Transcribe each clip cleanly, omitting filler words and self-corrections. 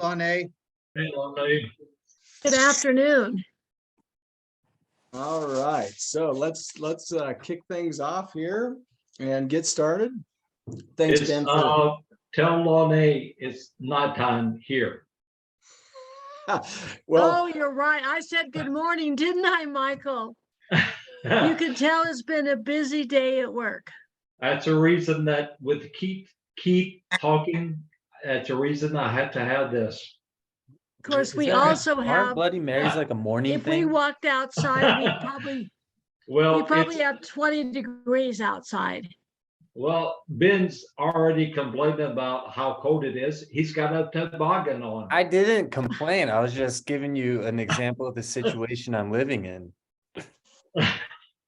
Lonnie. Hey, Lonnie. Good afternoon. All right, so let's kick things off here and get started. Thanks, It's, Ben. For, tell Lonnie it's nighttime here. well, Oh, you're right. I said good morning, didn't I, Michael? You can tell it's been a busy day at work. That's a reason that with keep talking, that's a reason I had to have this. Of course, we that- also Aren't have, Bloody Marys like a morning if we thing? walked outside, we probably Well, have 20 degrees outside. well, Ben's already complaining about how cold it is. He's got a toboggan on. I didn't complain. I was just giving you an example of the situation I'm living in.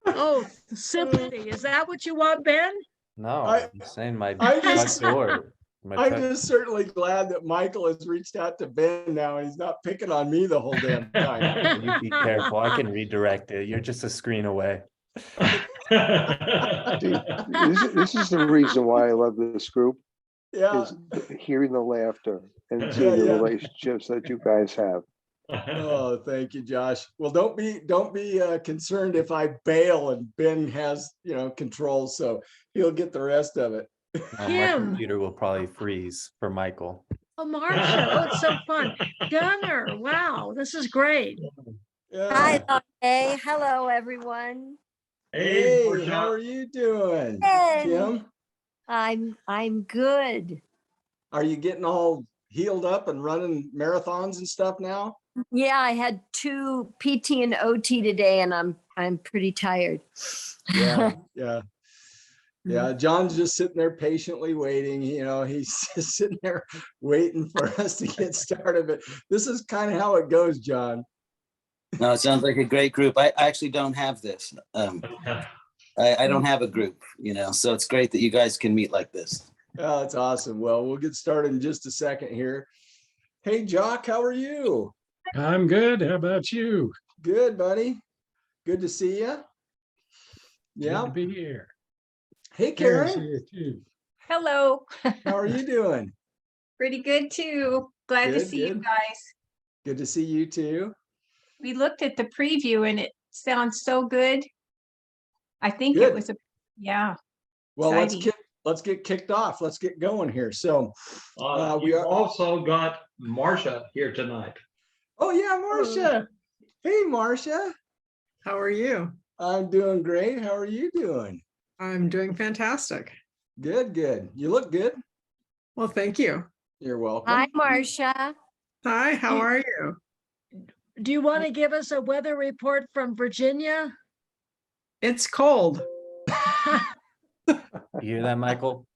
Oh, sympathy. Is that what you want, Ben? No, I- I'm saying my I front just- door. I'm just certainly glad that Michael has reached out to Ben now and he's not picking on me the whole damn time. You be careful. I can redirect it. You're just a screen away. See, this is the reason why I love this group, Yeah. is hearing the laughter and Yeah, seeing the yeah. relationships that you guys have. Oh, thank you, Josh. Well, don't be concerned if I bail and Ben has, control, so he'll get the rest of it. No, my Kim. computer will probably freeze for Michael. Oh, Marcia. Oh, it's so fun. Gunner. Wow, this is great. Yeah. Hi, Lonnie. Hello, everyone. Hey, Hey, how are you doing, Hey. Kim? I'm good. Are you getting all healed up and running marathons and stuff now? Yeah, I had 2 PT and OT today, and I'm pretty tired. Yeah, yeah. Yeah, John's just sitting there patiently waiting, he's just sitting there waiting for us to get started. But this is kind of how it goes, John. No, it sounds like a great group. I actually don't have this. I don't have a group, so it's great that you guys can meet like this. Oh, that's awesome. Well, we'll get started in just a second here. Hey, Jock, how are you? I'm good. How about you? Good, buddy. Good to see you. Good Yeah. to be here. Hey, Karen's Karen, here too. Hello, how are you doing? pretty good too. Glad to Good, see you good. guys. Good to see you too. We looked at the preview and it sounds so good. I think Good. it was yeah. Well, Exciting. let's get kicked off. Let's get going here. So, we We are- also got Marcia here tonight. oh yeah, Marcia. Hey, Marcia. How are you? I'm doing great. How are you doing? I'm doing fantastic. Good, good. You look good. Well, thank you. You're welcome. Hi, Marcia. Hi, how are you? Do you want to give us a weather report from Virginia? It's cold. You hear that, Michael?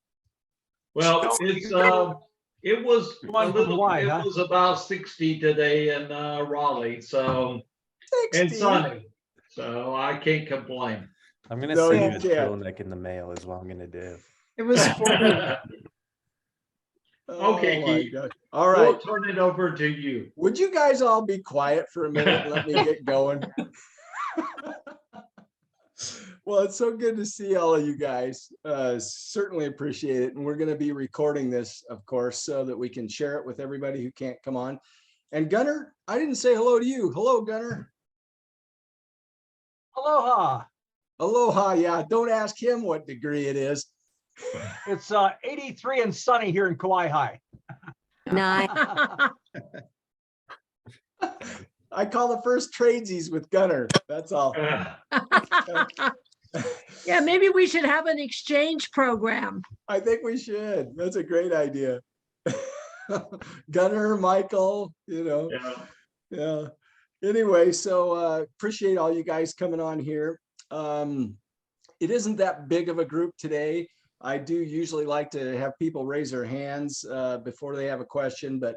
Well, it's it was a One from little, Hawaii, it huh? was about 60 today in Raleigh, so and 60. sunny. So I can't complain. I'm gonna No, send you you a can't. turtleneck in the mail is what I'm gonna do. It was 40. Okay, Oh, my Keith. God. All We'll right. turn it over to you. Would you guys all be quiet for a minute and let me get going? Well, it's so good to see all of you guys. Certainly appreciate it. And we're going to be recording this, of course, so that we can share it with everybody who can't come on. And Gunnar, I didn't say hello to you. Hello, Gunnar. Aloha. Aloha. Yeah, don't ask him what degree it is. It's 83 and sunny here in Kauai High. Nice. I call the first tradesies with Gunnar. That's all. Yeah, maybe we should have an exchange program. I think we should. That's a great idea. Gunnar, Michael, Yeah. yeah. Anyway, so appreciate all you guys coming on here. It isn't that big of a group today. I do usually like to have people raise their hands before they have a question, but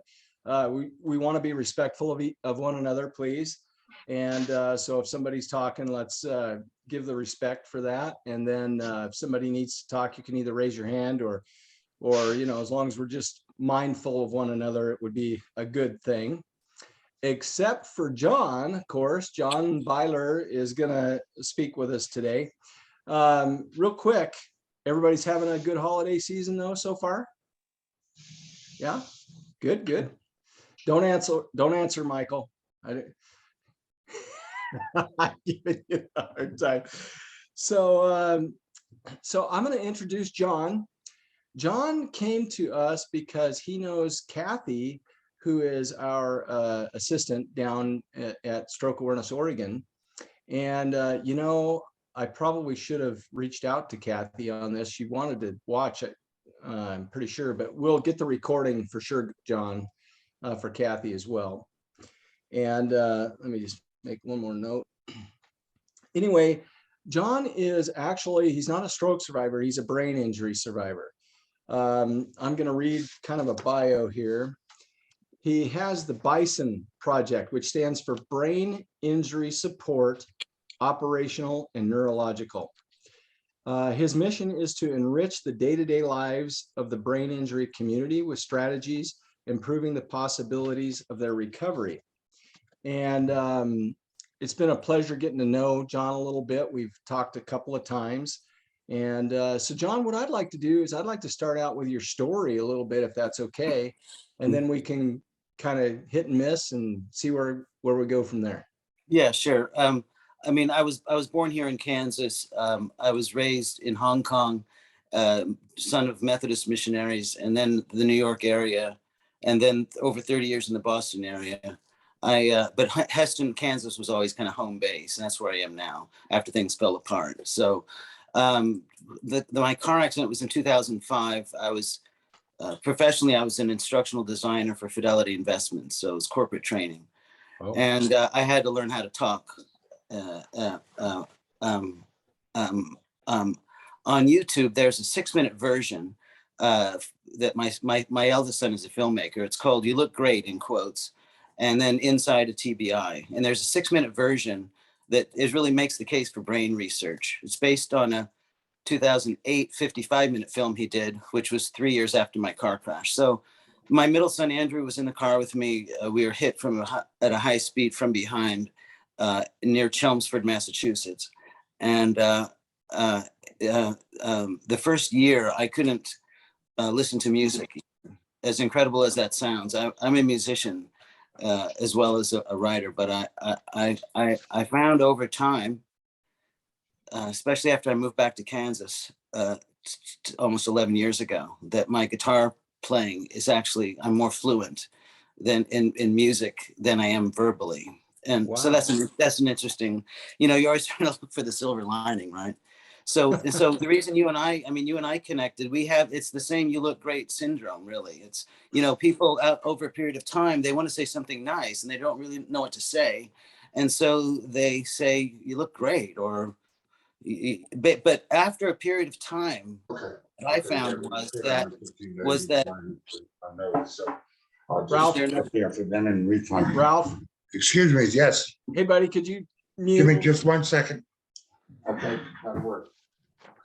we want to be respectful of one another, please. And so if somebody's talking, let's give the respect for that. And then if somebody needs to talk, you can either raise your hand or as long as we're just mindful of one another, it would be a good thing. Except for John, of course. John Byler is going to speak with us today. Real quick, everybody's having a good holiday season though so far? Yeah, good, good. Don't answer, Michael. I'm giving you a hard time. So, so I'm going to introduce John. John came to us because he knows Kathy, who is our assistant down at Stroke Awareness Oregon. And, you know, I probably should have reached out to Kathy on this. She wanted to watch it, I'm pretty sure, but we'll get the recording for sure, John, for Kathy as well. And let me just make one more note. Anyway, John is actually, he's not a stroke survivor, he's a brain injury survivor. I'm going to read kind of a bio here. He has the BISON project, which stands for Brain Injury Support, Operational and Neurological. His mission is to enrich the day-to-day lives of the brain injury community with strategies improving the possibilities of their recovery. And it's been a pleasure getting to know John a little bit. We've talked a couple of times. And so John, what I'd like to do is I'd like to start out with your story a little bit, if that's okay. And then we can kind of hit and miss and see where we go from there. Yeah, sure. I mean, I was born here in Kansas. I was raised in Hong Kong, son of Methodist missionaries, and then the New York area, and then over 30 years in the Boston area. But Heston, Kansas was always kind of home base, and that's where I am now after things fell apart. So my car accident was in 2005. I was professionally, I was an instructional designer for Fidelity Investments, so it was corporate training. Oh. And I had to learn how to talk. On YouTube, there's a 6-minute version that my eldest son is a filmmaker. It's called "You Look Great" in quotes, and then "Inside a TBI." And there's a 6-minute version that really makes the case for brain research. It's based on a 2008 55-minute film he did, which was 3 years after my car crash. So my middle son, Andrew, was in the car with me. We were hit at a high speed from behind near Chelmsford, Massachusetts. And the first year I couldn't listen to music, as incredible as that sounds. I'm a musician as well as a writer, but I found over time, especially after I moved back to Kansas almost 11 years ago, that my guitar playing is actually, I'm more fluent than in music than I am verbally. And wow. So that's an interesting, you know, you're always trying to look for the silver lining, right? So the reason you and I connected, it's the same "you look great" syndrome, really. It's, you know, people over a period of time, they want to say something nice and they don't really know what to say. And so they say, "You look great," or, but after a period of time, what I found was that Ralph, excuse me, yes. Hey buddy, could you mute? Give me just 1 second. Okay, that'll work.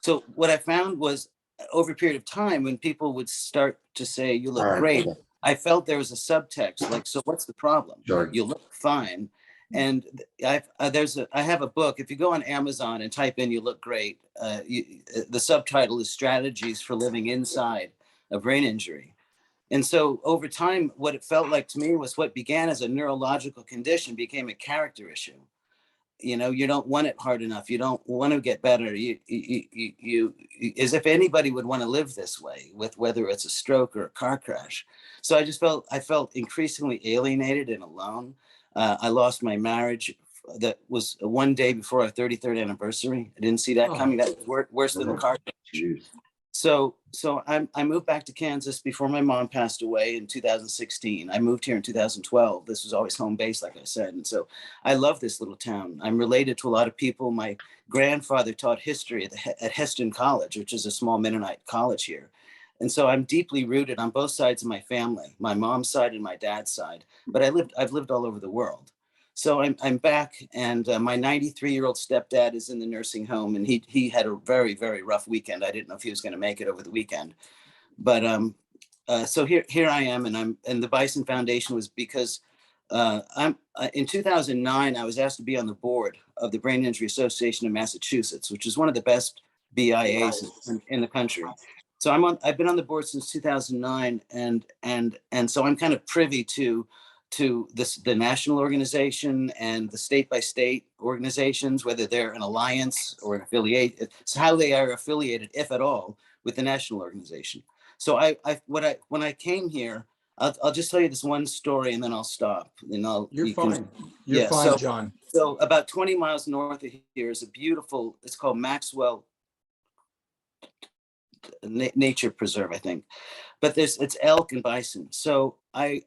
So what I found was over a period of time, when people would start to say, "You look great," I felt there was a subtext, like, so what's the problem? Sorry. You look fine. And I have a book. If you go on Amazon and type in "You look great," the subtitle is "Strategies for Living Inside a Brain Injury." And so over time, what it felt like to me was what began as a neurological condition became a character issue. You know, you don't want it hard enough. You don't want to get better. You as if anybody would want to live this way, with whether it's a stroke or a car crash. So I felt increasingly alienated and alone. I lost my marriage. That was one day before our 33rd anniversary. I didn't see that coming. That was worse than the car crash. So I moved back to Kansas before my mom passed away in 2016. I moved here in 2012. This was always home base, like I said. And so I love this little town. I'm related to a lot of people. My grandfather taught history at Heston College, which is a small Mennonite college here. And so I'm deeply rooted on both sides of my family, my mom's side and my dad's side. But I've lived all over the world. So I'm back, and my 93-year-old stepdad is in the nursing home, and he had a very, very rough weekend. I didn't know if he was going to make it over the weekend, but so here I am, and the BISON Foundation was because in 2009 I was asked to be on the board of the Brain Injury Association of Massachusetts, which is one of the best BIAs in the country. So I've been on the board since 2009, and so I'm kind of privy to to the national organization and the state by state organizations, whether they're an alliance or an affiliate. It's how they are affiliated, if at all, with the national organization. So when I came here, I'll just tell you this one story and then I'll stop. And You're you can- fine. You're yeah, fine, John. So about 20 miles north of here is a beautiful, it's called Maxwell Nature Preserve, I think. But it's elk and bison. So when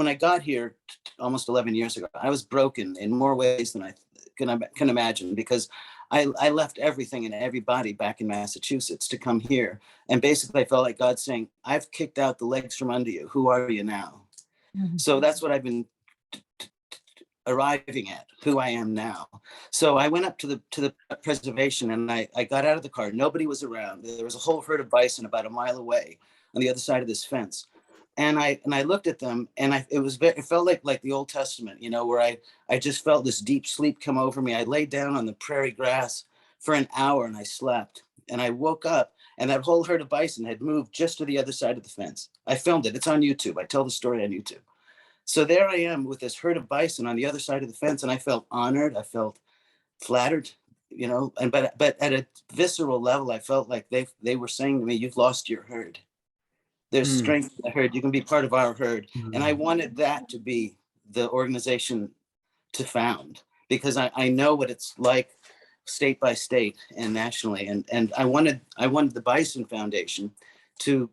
I got here almost 11 years ago, I was broken in more ways than I can imagine, because I left everything and everybody back in Massachusetts to come here. And basically I felt like God saying, I've kicked out the legs from under you. Who are you now? Mhm. So that's what I've been arriving at, who I am now. So I went up to the preservation and I got out of the car. Nobody was around. There was a whole herd of bison about a mile away on the other side of this fence. And I looked at them and it felt like the Old Testament, where I just felt this deep sleep come over me. I laid down on the prairie grass for an hour and I slept, and I woke up and that whole herd of bison had moved just to the other side of the fence. I filmed it. It's on YouTube. I tell the story on YouTube. So there I am with this herd of bison on the other side of the fence, and I felt honored. I felt flattered, but at a visceral level, I felt like they were saying to me, "You've lost your herd. There's strength in the herd. You can be part of our herd." And I wanted that to be the organization to found, because I know what it's like state by state and nationally. And I wanted the Bison Foundation to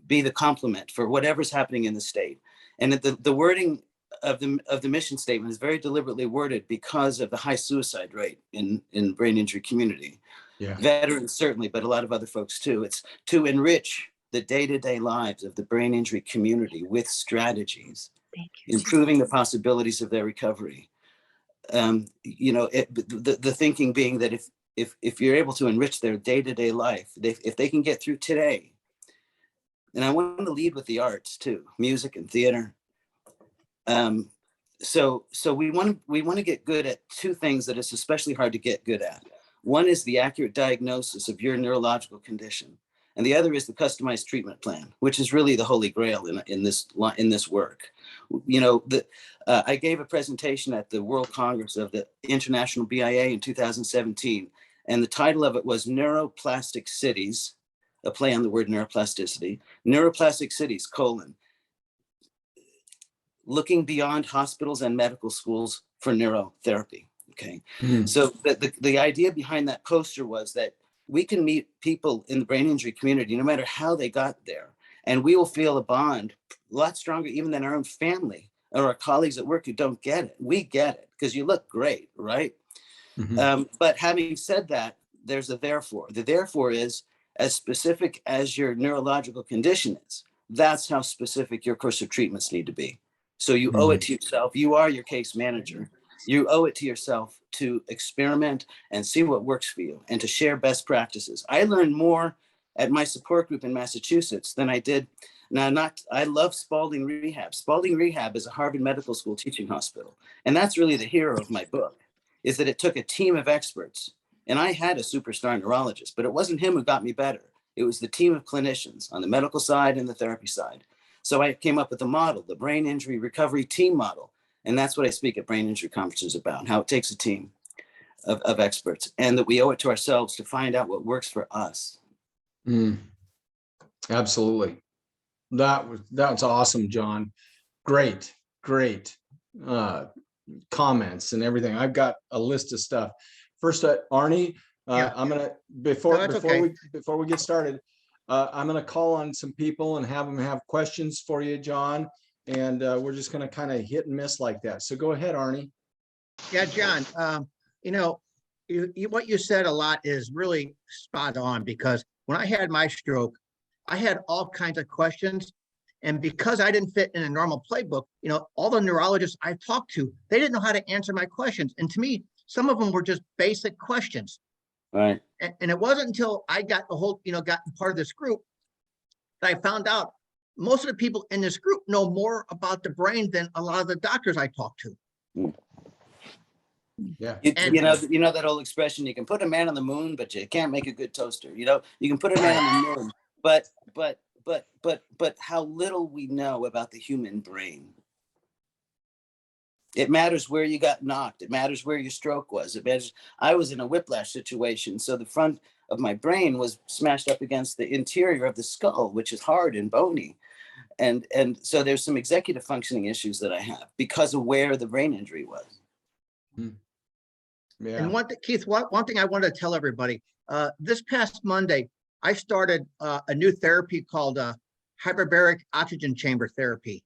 be the complement for whatever's happening in the state. And the wording of the mission statement is very deliberately worded because of the high suicide rate in brain injury community. Yeah. Veterans certainly, but a lot of other folks too. It's to enrich the day-to-day lives of the brain injury community with strategies, improving the possibilities of their recovery. The thinking being that if you're able to enrich their day-to-day life, if they can get through today. And I want to lead with the arts too, music and theater. So we want to get good at two things that it's especially hard to get good at. One is the accurate diagnosis of your neurological condition, and the other is the customized treatment plan, which is really the holy grail in this work. I gave a presentation at the World Congress of the International BIA in 2017, and the title of it was Neuroplastic Cities, a play on the word neuroplasticity, Neuroplastic Cities, looking beyond hospitals and medical schools for neurotherapy. Okay. So the idea behind that poster was that we can meet people in the brain injury community, no matter how they got there, and we will feel a bond a lot stronger even than our own family or our colleagues at work who don't get it. We get it because you look great, right? But having said that, there's a therefore. The therefore is, as specific as your neurological condition is, that's how specific your course of treatments need to be. So you owe it to yourself. You are your case manager. You owe it to yourself to experiment and see what works for you and to share best practices. I learned more at my support group in Massachusetts than I did. I love Spalding Rehab. Spalding Rehab is a Harvard Medical School teaching hospital. And that's really the hero of my book, is that it took a team of experts. And I had a superstar neurologist, but it wasn't him who got me better. It was the team of clinicians on the medical side and the therapy side. So I came up with a model, the brain injury recovery team model. And that's what I speak at brain injury conferences about, how it takes a team of experts, and that we owe it to ourselves to find out what works for us. Absolutely. That's awesome, John. Great comments and everything. I've got a list of stuff. First, Arnie, I'm gonna before we get started, I'm gonna call on some people and have them have questions for you, John. And we're just going to kind of hit and miss like that. So go ahead, Arnie. Yeah, John, what you said a lot is really spot on, because when I had my stroke, I had all kinds of questions. And because I didn't fit in a normal playbook, all the neurologists I talked to, they didn't know how to answer my questions. And to me, some of them were just basic questions. Right. And it wasn't until I got got part of this group that I found out most of the people in this group know more about the brain than a lot of the doctors I talk to. Yeah. You know that old expression, you can put a man on the moon, but you can't make a good toaster. You can put a man on the moon, but how little we know about the human brain. It matters where you got knocked. It matters where your stroke was. It matters. I was in a whiplash situation, so the front of my brain was smashed up against the interior of the skull, which is hard and bony. And so there's some executive functioning issues that I have because of where the brain injury was. Yeah. And Keith, one thing I wanted to tell everybody, this past Monday, I started a new therapy called hyperbaric oxygen chamber therapy.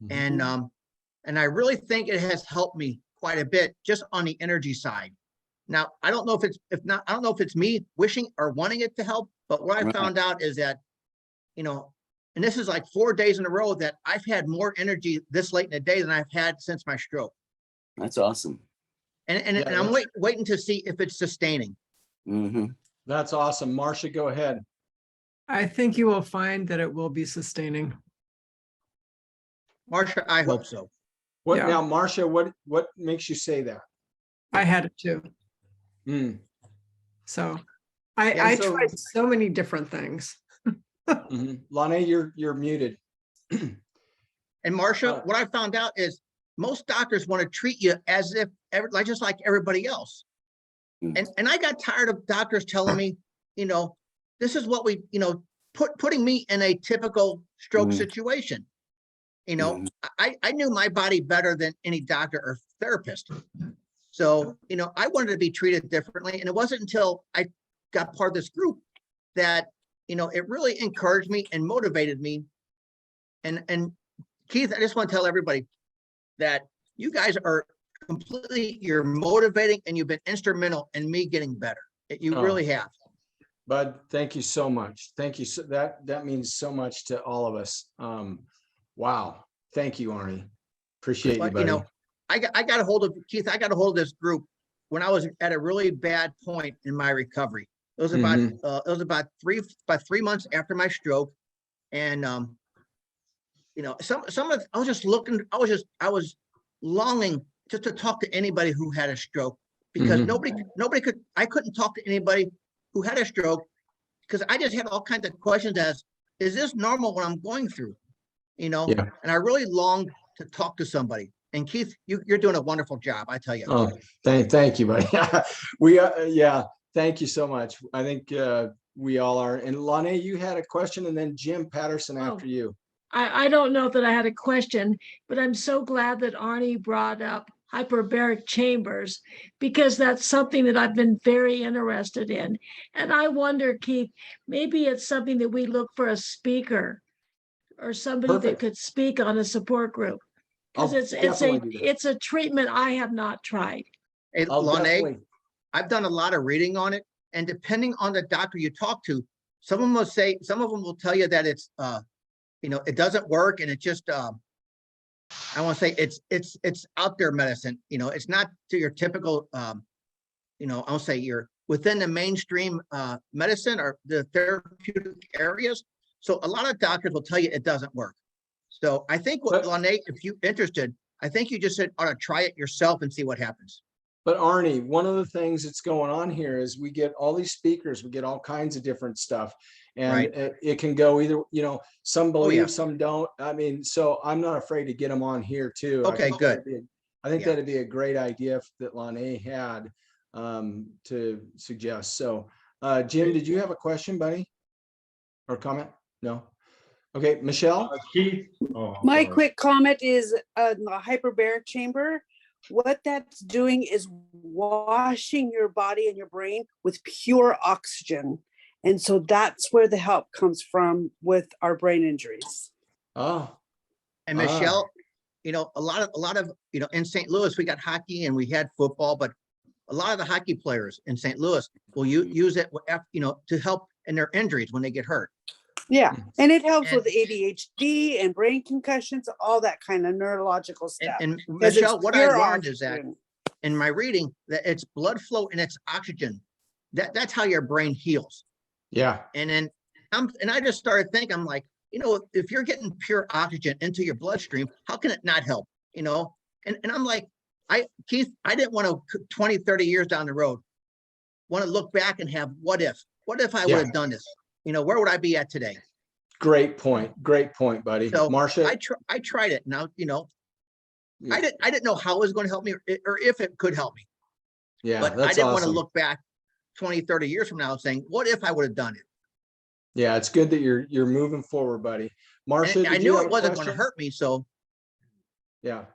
And I really think it has helped me quite a bit just on the energy side. Now, I don't know I don't know if it's me wishing or wanting it to help, but what I found out is that, and this is like 4 days in a row that I've had more energy this late in the day than I've had since my stroke. That's awesome. And I'm waiting to see if it's sustaining. That's awesome. Marcia, go ahead. I think you will find that it will be sustaining. Marcia, I hope so. What Yeah. now, Marcia, what makes you say that? I had it too. So I tried so many different things. Lonnie, you're muted. And Marcia, what I found out is most doctors want to treat you as if just like everybody else. And I got tired of doctors telling me, this is what we, putting me in a typical stroke situation. I knew my body better than any doctor or therapist. So, I wanted to be treated differently. And it wasn't until I got part of this group that, it really encouraged me and motivated me. And Keith, I just want to tell everybody that you guys are you're motivating and you've been instrumental in me getting better. You really have. Bud, thank you so much. Thank you. That means so much to all of us. Wow. Thank you, Arnie. Appreciate you, buddy. I got a hold of Keith. I got a hold of this group when I was at a really bad point in my recovery. It was about 3 months after my stroke. And, I was just looking, I was longing just to talk to anybody who had a stroke because I couldn't talk to anybody who had a stroke because I just had all kinds of questions as, is this normal what I'm going through? And I really longed to talk to somebody. And Keith, you're doing a wonderful job, I tell you. Oh, thank you, buddy. Thank you so much. I think we all are. And Lonnie, you had a question, and then Jim Patterson after you. I don't know that I had a question, but I'm so glad that Arnie brought up hyperbaric chambers because that's something that I've been very interested in. And I wonder, Keith, maybe it's something that we look for a speaker or somebody that could speak on a support group. Because it's a treatment I have not tried. Hey, Lonnie, I've done a lot of reading on it, and depending on the doctor you talk to, some of them will tell you that it's it doesn't work, and it just I want to say it's out there medicine. It's not to your typical I'll say you're within the mainstream medicine or the therapeutic areas. So a lot of doctors will tell you it doesn't work. So I think Lonnie, if you're interested, I think you just ought to try it yourself and see what happens. But Arnie, one of the things that's going on here is we get all these speakers, we get all kinds of different stuff. And it can go either, some believe, some don't. I mean, so I'm not afraid to get them on here too. Okay, good. I think that'd be a great idea that Lonnie had to suggest. So Jim, did you have a question, buddy? Or comment? No? Okay, Michelle? Keith? My quick comment is the hyperbaric chamber. What that's doing is washing your body and your brain with pure oxygen. And so that's where the help comes from with our brain injuries. Oh. And Michelle, a lot of, in St. Louis, we got hockey and we had football, but a lot of the hockey players in St. Louis will use it, to help in their injuries when they get hurt. Yeah, and it helps with ADHD and brain concussions, all that kind of neurological stuff. And Michelle, what I learned is that in my reading, that it's blood flow and it's oxygen. That's how your brain heals. Yeah. And then I just started thinking, I'm like, if you're getting pure oxygen into your bloodstream, how can it not help? And I'm like, Keith, I didn't want to 20, 30 years down the road, want to look back and have what if I would have done this? Where would I be at today? Great point, buddy. So Marcia, I tried it. Now, I didn't know how it was going to help me or if it could help me. Yeah, But I that's didn't want to awesome. look back 20, 30 years from now saying, what if I would have done it? Yeah, it's good that you're moving forward, buddy. Marcia, And I did you knew have it a wasn't going to question? hurt me. So Yeah.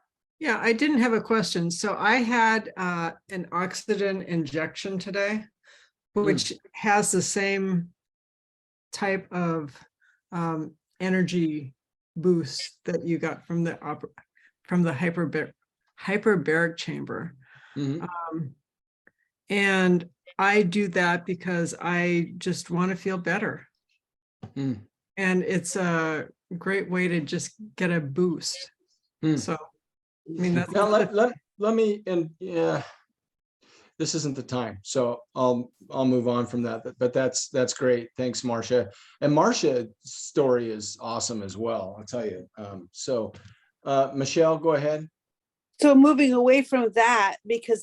Yeah, I didn't have a question. So I had an oxygen injection today, which has the same type of energy boost that you got from the hyperbaric chamber. Mhm. And I do that because I just want to feel better. Mm. And it's a great way to just get a boost. So, I mean, that's Now let me, and yeah, this isn't the time, so I'll move on from that. But that's great. Thanks, Marcia. And Marcia's story is awesome as well, I'll tell you. Michelle, go ahead. So moving away from that, because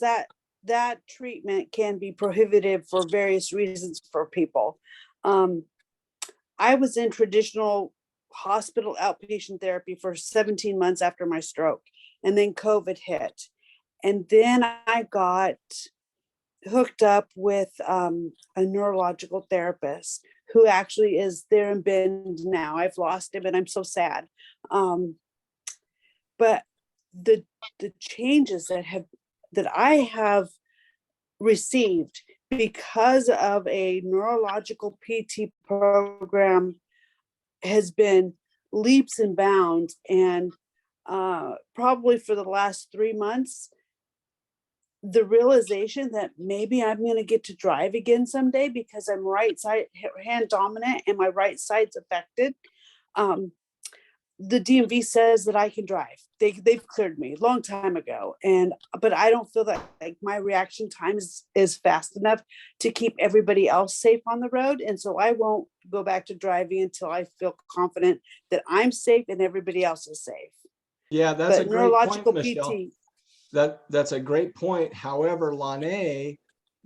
that treatment can be prohibitive for various reasons for people. I was in traditional hospital outpatient therapy for 17 months after my stroke, and then COVID hit. And then I got hooked up with a neurological therapist who actually is there in Bend now. I've lost him and I'm so sad. But the changes that I have received because of a neurological PT program has been leaps and bounds. And probably for the last 3 months, the realization that maybe I'm going to get to drive again someday because I'm right side hand dominant and my right side's affected. The DMV says that I can drive. They've cleared me a long time ago. But I don't feel that like my reaction time is fast enough to keep everybody else safe on the road. And so I won't go back to driving until I feel confident that I'm safe and everybody else is safe. Yeah, that's But a great neurological point, Michelle. PT. That's a great point. However, Lanae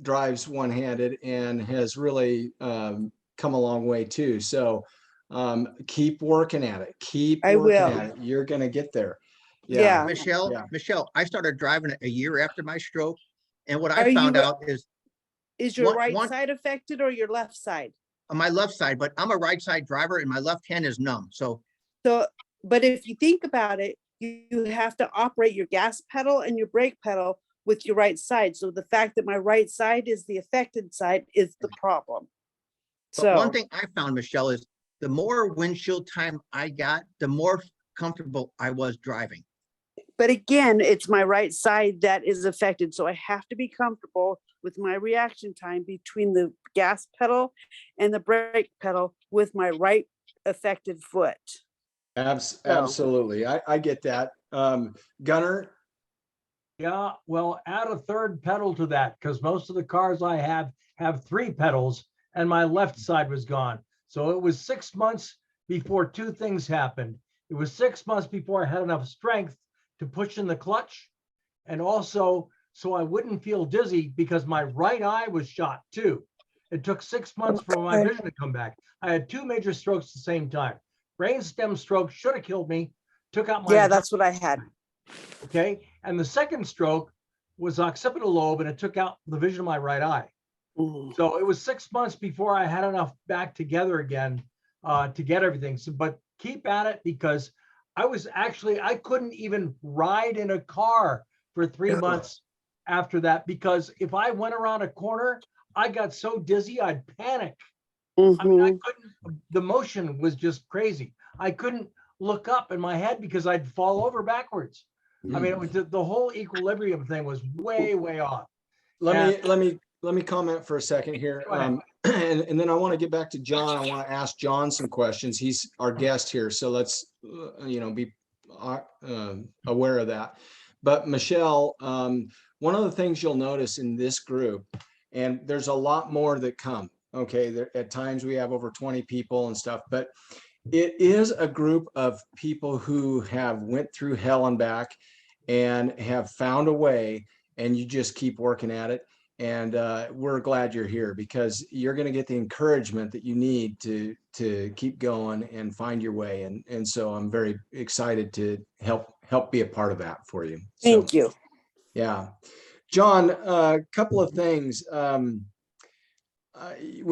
drives one-handed and has really come a long way too. So keep working at it. Keep I working will. at it. You're gonna get there. Yeah. Michelle, I started driving a year after my stroke. And what Are I you found a- out is your one- right one- side affected or your left side? on my left side, but I'm a right side driver and my left hand is numb. So But if you think about it, you have to operate your gas pedal and your brake pedal with your right side. So the fact that my right side is the affected side is the problem. But one So, thing I found, Michelle, is the more windshield time I got, the more comfortable I was driving. but again, it's my right side that is affected. So I have to be comfortable with my reaction time between the gas pedal and the brake pedal with my right affected foot. Absolutely. I get that. Gunnar, Yeah, well, add a third pedal to that because most of the cars I have 3 pedals and my left side was gone. So it was 6 months before 2 things happened. It was 6 months before I had enough strength to push in the clutch, and also so I wouldn't feel dizzy because my right eye was shot too. It took 6 months for my vision to come back. I had 2 major strokes at the same time. Brainstem stroke should have killed me, took out my Yeah, that's what I had. okay. And the second stroke was occipital lobe and it took out the vision of my right eye. So it was 6 months before I had enough back together again to get everything. So, but keep at it because I couldn't even ride in a car for 3 months after that because if I went around a corner, I got so dizzy, I'd panic. I mean, I couldn't, the motion was just crazy. I couldn't look up in my head because I'd fall over backwards. I mean, it was the whole equilibrium thing was way, way off. let me comment for a second here. And then I want to get back to John. I want to ask John some questions. He's our guest here. So let's, be aware of that. But Michelle, one of the things you'll notice in this group, and there's a lot more that come, okay, at times we have over 20 people and stuff, but it is a group of people who have went through hell and back and have found a way, and you just keep working at it. And we're glad you're here because you're going to get the encouragement that you need to keep going and find your way. And so I'm very excited to help be a part of that for you. Thank you. Yeah. John, a couple of things. When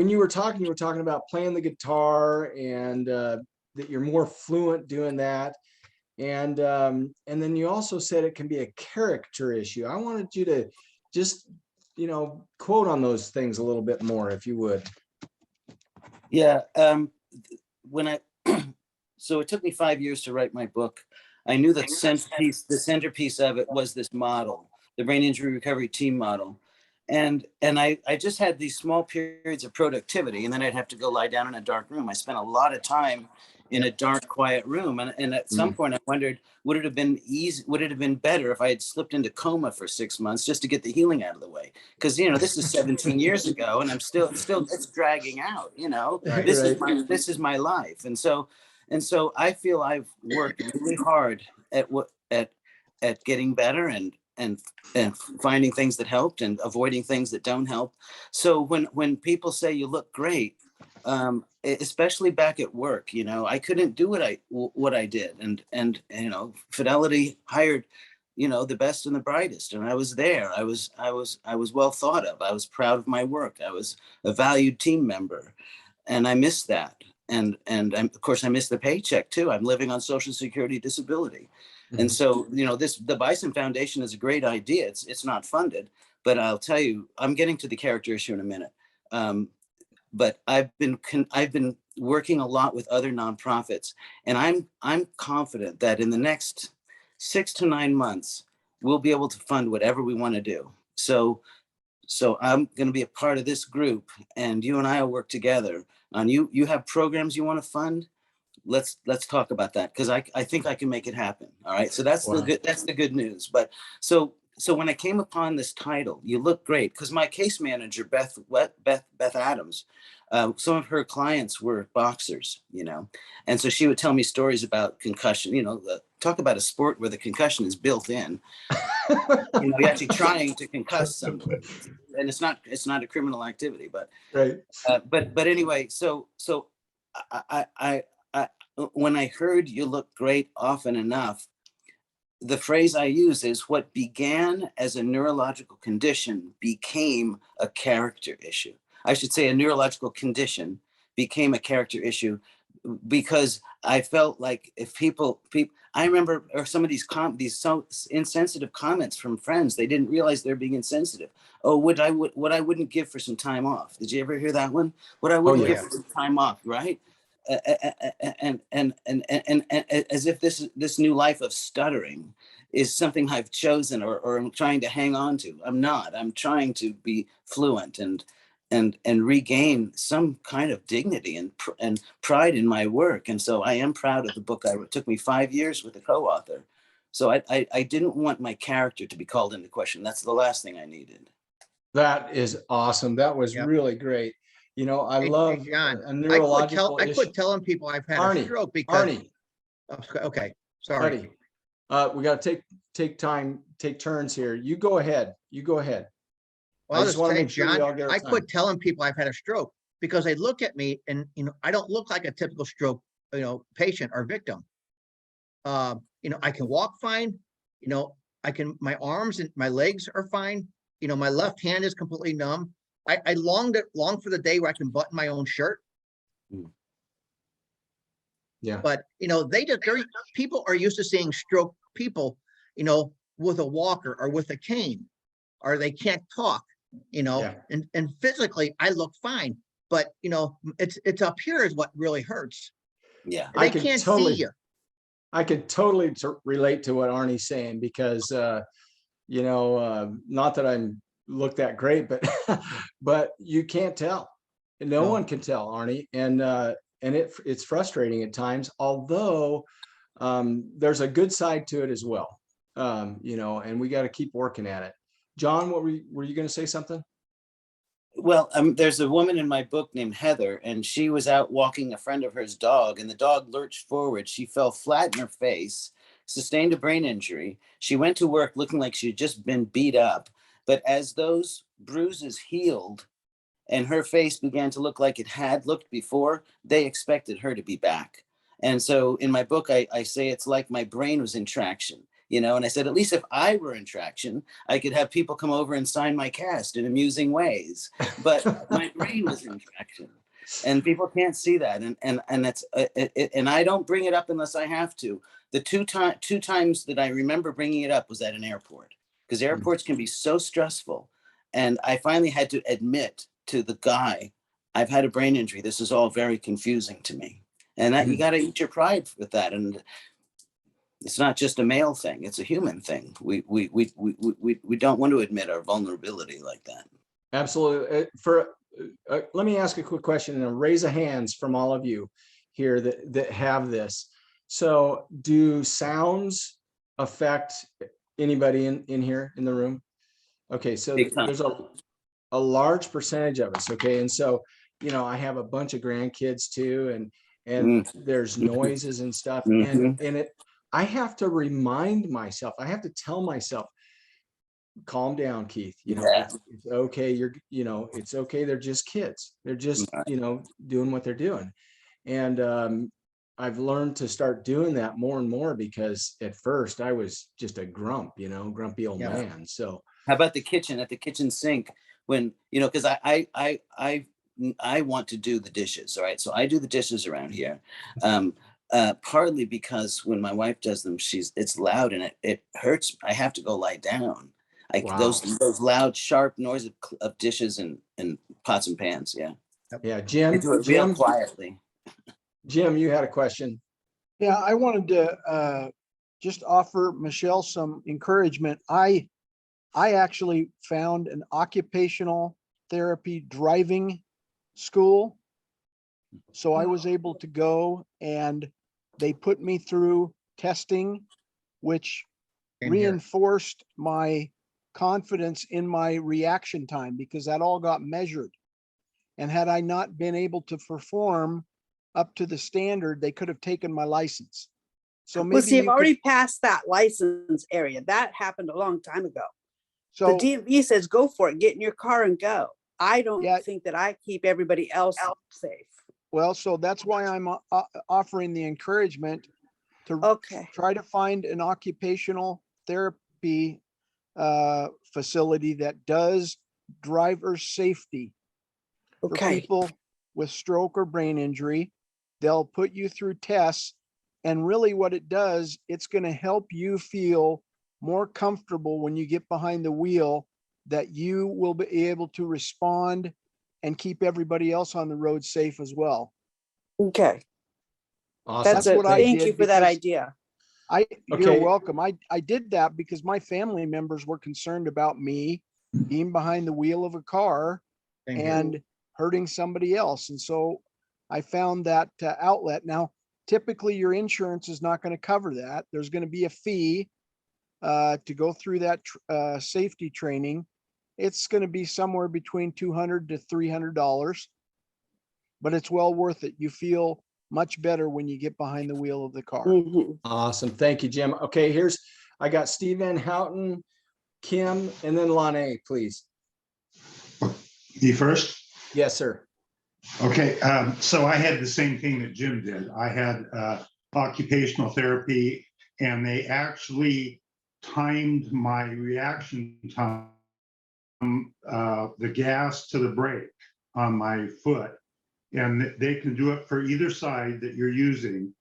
you were talking about playing the guitar and that you're more fluent doing that. And then you also said it can be a character issue. I wanted you to just, quote on those things a little bit more, if you would. Yeah. So it took me 5 years to write my book. I knew that the centerpiece of it was this model, the brain injury recovery team model. And I just had these small periods of productivity, and then I'd have to go lie down in a dark room. I spent a lot of time in a dark, quiet room. And at some point I wondered, would it have been better if I had slipped into coma for 6 months just to get the healing out of the way? Because, this is 17 years ago and I'm still it's dragging out, this is my life. And so I feel I've worked really hard at getting better and finding things that helped and avoiding things that don't help. So when people say you look great, especially back at work, I couldn't do what I did. And Fidelity hired, the best and the brightest. And I was there. I was well thought of. I was proud of my work. I was a valued team member, and I missed that. And of course I missed the paycheck too. I'm living on Social Security disability. And so, the Bison Foundation is a great idea. It's not funded, but I'll tell you, I'm getting to the character issue in a minute. But I've been working a lot with other nonprofits, and I'm confident that in the next 6 to 9 months, we'll be able to fund whatever we want to do. So I'm going to be a part of this group, and you and I will work together on you have programs you want to fund. Let's talk about that, because I think I can make it happen. All right. So that's the good news. But so when I came upon this title, You Look Great, because my case manager, Beth Adams, some of her clients were boxers, and so she would tell me stories about concussion, talk about a sport where the concussion is built in, you're actually trying to concuss someone, and it's not a criminal activity, but right. But anyway, so I when I heard You Look Great often enough, the phrase I use is what began as a neurological condition became a character issue. I should say a neurological condition became a character issue, because I felt like if people, I remember some of these so insensitive comments from friends. They didn't realize they're being insensitive. Oh, what I wouldn't give for some time off. Did you ever hear that one? What I wouldn't give for some time off, right? And as if this new life of stuttering is something I've chosen or I'm trying to hang on to. I'm not. I'm trying to be fluent and regain some kind of dignity and pride in my work. And so I am proud of the book. It took me 5 years with a co-author. So I didn't want my character to be called into question. That's the last thing I needed. That is awesome. That was really great. I love John, a neurological I quit telling people I've had a stroke because okay, sorry. Arnie, we got to take turns here. You go ahead. Well, I just want to make sure I quit telling people I've had a stroke because they look at me and I don't look like a typical stroke patient or victim. I can walk fine. My arms and my legs are fine. My left hand is completely numb. I long for the day where I can button my own shirt. Yeah. But people are used to seeing stroke people, with a walker or with a cane, or they can't talk, and physically I look fine, but it's up here is what really hurts. Yeah. They can't see you. I could totally relate to what Arnie's saying because not that I'm look that great, but you can't tell. No one can tell, Arnie, and it's frustrating at times. Although there's a good side to it as well, and we got to keep working at it. John, were you going to say something? Well, there's a woman in my book named Heather, and she was out walking a friend of hers dog, and the dog lurched forward. She fell flat in her face, sustained a brain injury. She went to work looking like she had just been beat up. But as those bruises healed and her face began to look like it had looked before, they expected her to be back. And so in my book, I say it's like my brain was in traction, you know, and I said, at least if I were in traction, I could have people come over and sign my cast in amusing ways. But my brain was in traction. And people can't see that, and that's and I don't bring it up unless I have to. The two times that I remember bringing it up was at an airport, because airports can be so stressful. And I finally had to admit to the guy, I've had a brain injury. This is all very confusing to me, and that you got to eat your pride with that. And it's not just a male thing; it's a human thing. We don't want to admit our vulnerability like that. Absolutely. Let me ask a quick question and raise a hands from all of you here that have this. So do sounds affect anybody in here in the room? Okay, so there's a large percentage of us. Okay, and so, you know, I have a bunch of grandkids too, and there's noises and stuff, and I have to remind myself, I have to tell myself, calm down, Keith. You know, it's okay. It's okay. They're just kids. They're just, doing what they're doing. And I've learned to start doing that more and more, because at first I was just a grumpy old man. So how about the kitchen, at the kitchen sink, when, because I want to do the dishes. All right. So I do the dishes around here. Partly because when my wife does them, it's loud and it hurts. I have to go lie down. Those loud, sharp noise of dishes and pots and pans. Yeah. Yeah. Jim, do it real quietly. Jim, you had a question. Yeah, I wanted to just offer Michelle some encouragement. I actually found an occupational therapy driving school. So I was able to go, and they put me through testing, which reinforced my confidence in my reaction time, because that all got measured. And had I not been able to perform up to the standard, they could have taken my license. So maybe well, see, I've already passed that license area. That happened a long time ago. So the DMV says, go for it, get in your car and go. I don't think that I keep everybody else safe. Well, so that's why I'm offering the encouragement to try to find an occupational therapy facility that does driver safety for people with stroke or brain injury. They'll put you through tests, and really what it does, it's going to help you feel more comfortable when you get behind the wheel, that you will be able to respond and keep everybody else on the road safe as well. Okay. Awesome. That's what thank you for that idea. You're welcome. I did that because my family members were concerned about me being behind the wheel of a car and hurting somebody else. And so I found that outlet. Now, typically your insurance is not going to cover that. There's going to be a fee to go through that safety training. It's going to be somewhere between $200 to $300, but it's well worth it. You feel much better when you get behind the wheel of the car. Awesome. Thank you, Jim. Okay, I got Steve Van Houten, Kim, and then Lanae, please. Me first? Yes, sir. Okay, so I had the same thing that Jim did. I had occupational therapy, and they actually timed my reaction time, the gas to the brake on my foot. And they can do it for either side that you're using.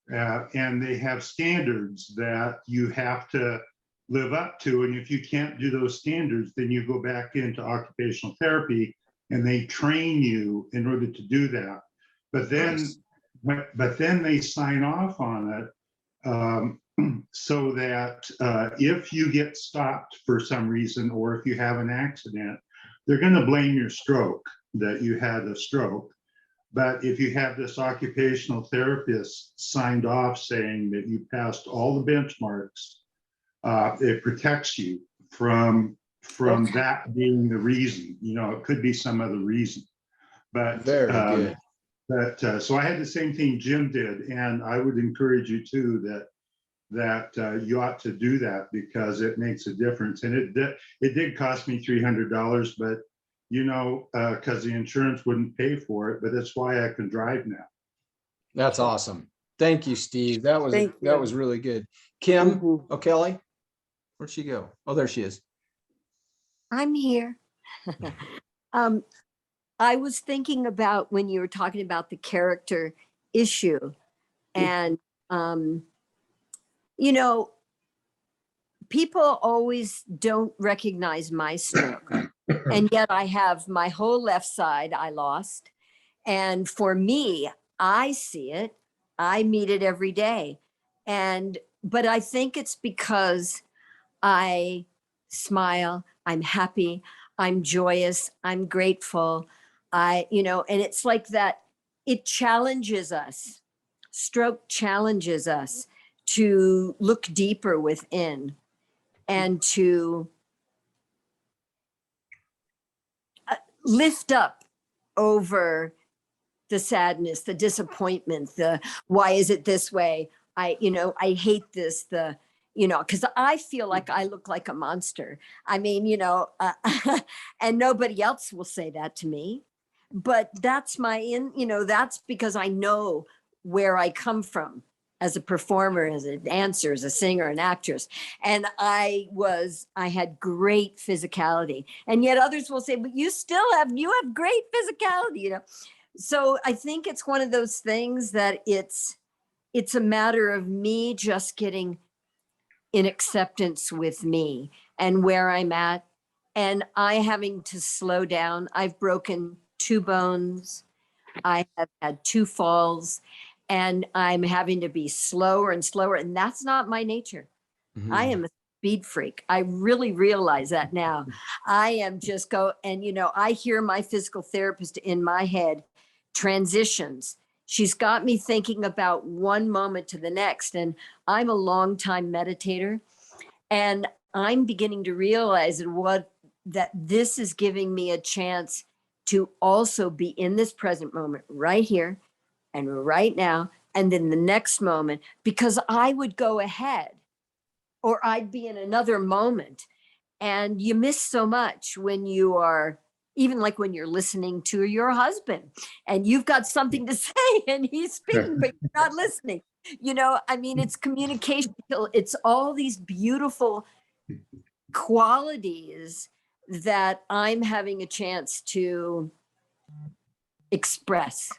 And they have standards that you have to live up to. And if you can't do those standards, then you go back into occupational therapy and they train you in order to do that. But then they sign off on it so that if you get stopped for some reason, or if you have an accident, they're going to blame your stroke, that you had a stroke. But if you have this occupational therapist signed off saying that you passed all the benchmarks, it protects you from that being the reason. It could be some other reason. But very good. But so I had the same thing Jim did, and I would encourage you too, that that you ought to do that because it makes a difference. And it did cost me $300, but you know, because the insurance wouldn't pay for it, but that's why I can drive now. That's awesome. Thank you, Steve. That was Thank that you. was really good. Kim Mhm. O'Kelly, where'd she go? Oh, there she is. I'm here. I was thinking about when you were talking about the character issue and, you know, people always don't recognize my stroke. And yet I have my whole left side I lost. And for me, I see it. I meet it every day. But I think it's because I smile, I'm happy, I'm joyous, I'm grateful. And it's like that, it challenges us. Stroke challenges us to look deeper within and to lift up over the sadness, the disappointment, the why is it this way? I hate this, because I feel like I look like a monster. I mean, and nobody else will say that to me. But that's that's because I know where I come from as a performer, as a dancer, as a singer, an actress. And I had great physicality. And yet others will say, but you have great physicality, So I think it's one of those things that it's a matter of me just getting in acceptance with me and where I'm at, and I having to slow down. I've broken 2 bones. I have had 2 falls, and I'm having to be slower and slower. And that's not my nature. I am a speed freak. I really realize that now. I am just I hear my physical therapist in my head transitions. She's got me thinking about one moment to the next. And I'm a long time meditator, and I'm beginning to realize that this is giving me a chance to also be in this present moment right here and right now. And then the next moment, because I would go ahead or I'd be in another moment, and you miss so much when you are, even like when you're listening to your husband and you've got something to say and he's speaking, but you're not listening. It's communication. It's all these beautiful qualities that I'm having a chance to express.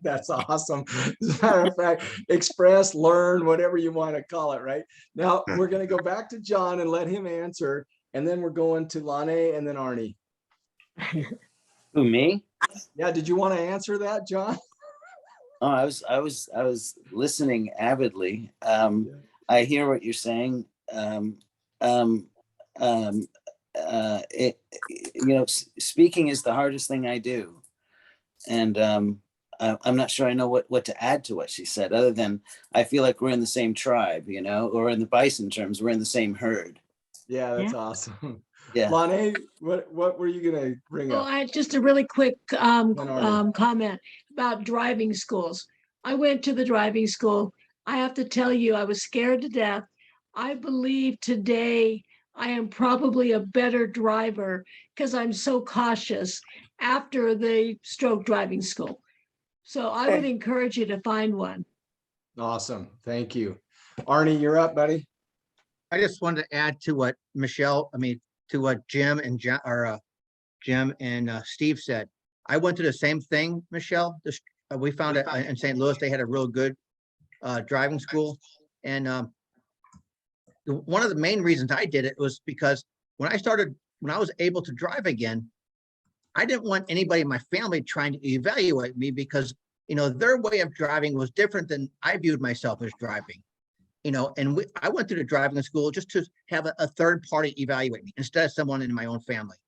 That's awesome. As a matter of fact, express, learn, whatever you want to call it, right? Now we're going to go back to John and let him answer. And then we're going to Lane and then Arnie. Who, me? Yeah. Did you want to answer that, John? Oh, I was listening avidly. I hear what you're saying. Speaking is the hardest thing I do. And I'm not sure I know what to add to what she said, other than I feel like we're in the same tribe, or in the bison terms, we're in the same herd. Yeah, that's awesome. Yeah. Lane, what were you going to bring up? I just a really quick comment about driving schools. I went to the driving school. I have to tell you, I was scared to death. I believe today I am probably a better driver because I'm so cautious after the stroke driving school. So I would encourage you to find one. Awesome. Thank you. Arnie, you're up, buddy. I just wanted to add to what to what Jim and Steve said. I went to the same thing, Michelle. We found it in St. Louis. They had a real good driving school. And one of the main reasons I did it was because when I was able to drive again, I didn't want anybody in my family trying to evaluate me because, their way of driving was different than I viewed myself as driving. I went through the driving school just to have a third party evaluate me instead of someone in my own family.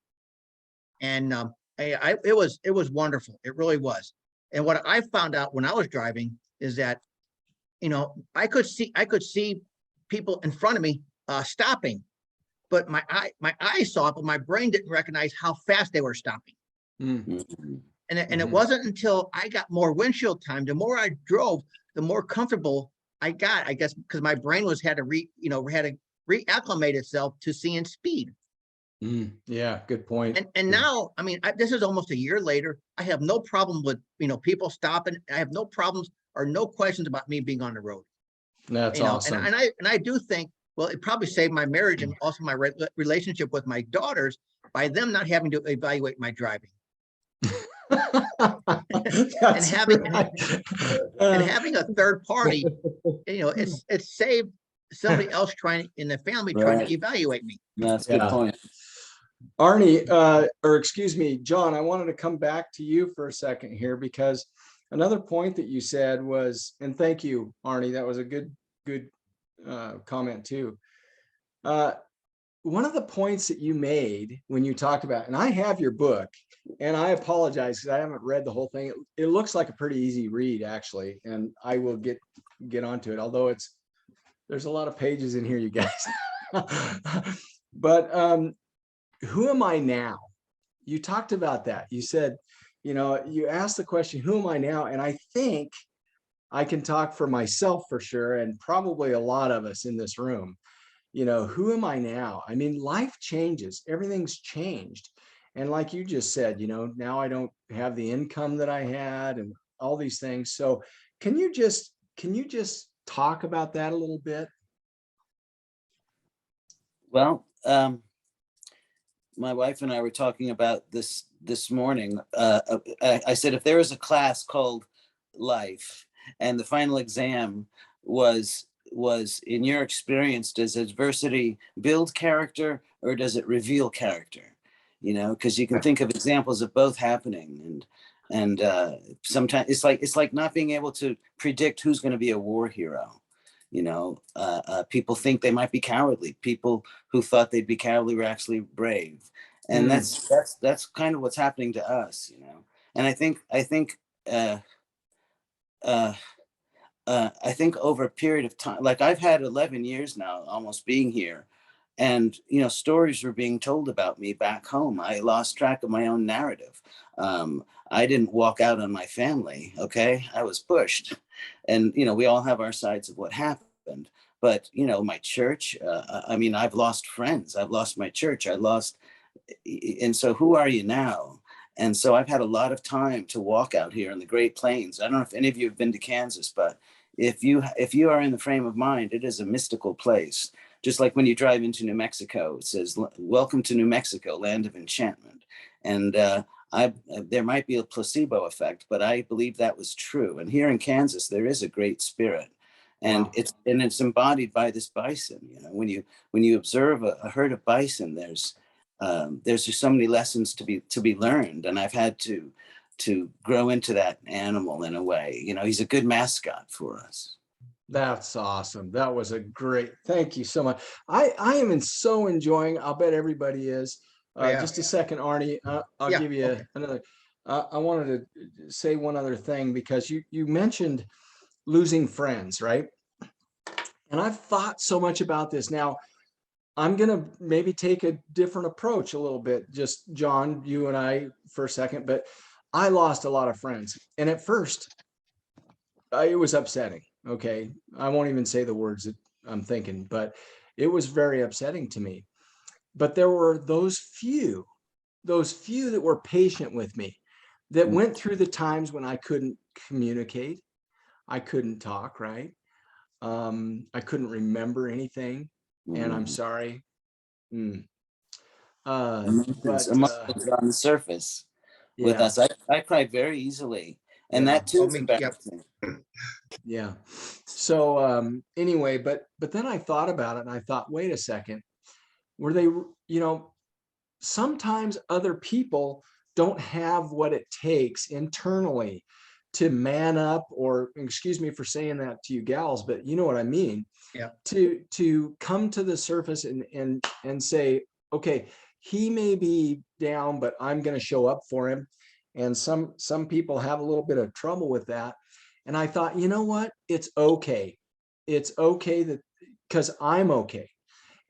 And it was wonderful. It really was. And what I found out when I was driving is that, I could see people in front of me stopping, but my eyes saw it, but my brain didn't recognize how fast they were stopping. Mm-hmm. And it wasn't until I got more windshield time, the more I drove, the more comfortable I guess, because my brain had to reacclimate itself to seeing speed. Yeah, good point. And now, I mean, this is almost a year later. I have no problem with, people stopping. I have no problems or no questions about me being on the road. That's awesome. And I do think, well, it probably saved my marriage and also my relationship with my daughters by them not having to evaluate my driving. and having a third party, it's saved somebody else trying in the family trying to evaluate me. That's a good point. Arnie, or excuse me, John, I wanted to come back to you for a second here, because another point that you said was, and thank you, Arnie, that was a good comment too. One of the points that you made when you talked about, and I have your book, and I apologize because I haven't read the whole thing. It looks like a pretty easy read, actually, and I will get onto it, although there's a lot of pages in here, you guys. But who am I now? You talked about that. You said, you asked the question, who am I now? And I think I can talk for myself for sure, and probably a lot of us in this room. Who am I now? I mean, life changes, everything's changed. And like you just said, now I don't have the income that I had and all these things. So can you just talk about that a little bit? Well, my wife and I were talking about this morning. I said, if there is a class called life and the final exam was in your experience, does adversity build character or does it reveal character? Because you can think of examples of both happening, and sometimes it's like not being able to predict who's going to be a war hero. People think they might be cowardly. People who thought they'd be cowardly were actually brave, and that's kind of what's happening to us. And I think over a period of time, like I've had 11 years now, almost being here, and stories were being told about me back home. I lost track of my own narrative. I didn't walk out on my family. Okay, I was pushed, and we all have our sides of what happened. But my church. I've lost friends. I've lost my church. And so who are you now? And so I've had a lot of time to walk out here in the Great Plains. I don't know if any of you have been to Kansas, but if you are in the frame of mind, it is a mystical place. Just like when you drive into New Mexico, it says, "Welcome to New Mexico, land of enchantment." And there might be a placebo effect, but I believe that was true. And here in Kansas, there is a great spirit, and it's embodied by this bison. When you observe a herd of bison, there's just so many lessons to be learned, and I've had to grow into that animal in a way. He's a good mascot for us. That's awesome. That was a great, thank you so much. I am so enjoying, I'll bet everybody is. Just a second, Arnie, I'll give you another. I wanted to say one other thing, because you mentioned losing friends, right? And I've thought so much about this. Now, I'm going to maybe take a different approach a little bit, just John, you and I for a second, but I lost a lot of friends. And at first, it was upsetting. Okay. I won't even say the words that I'm thinking, but it was very upsetting to me. But there were those few that were patient with me, that went through the times when I couldn't communicate. I couldn't talk, right? I couldn't remember anything. And I'm sorry. Emotions on the surface with us. I cry very easily, and that too is embarrassing. Yeah. So anyway, but then I thought about it, and I thought, wait a second, were they, sometimes other people don't have what it takes internally to man up, or excuse me for saying that to you gals, but you know what I mean. Yeah. To come to the surface and say, okay, he may be down, but I'm going to show up for him. And some people have a little bit of trouble with that. And I thought, you know what? It's okay. It's okay because I'm okay.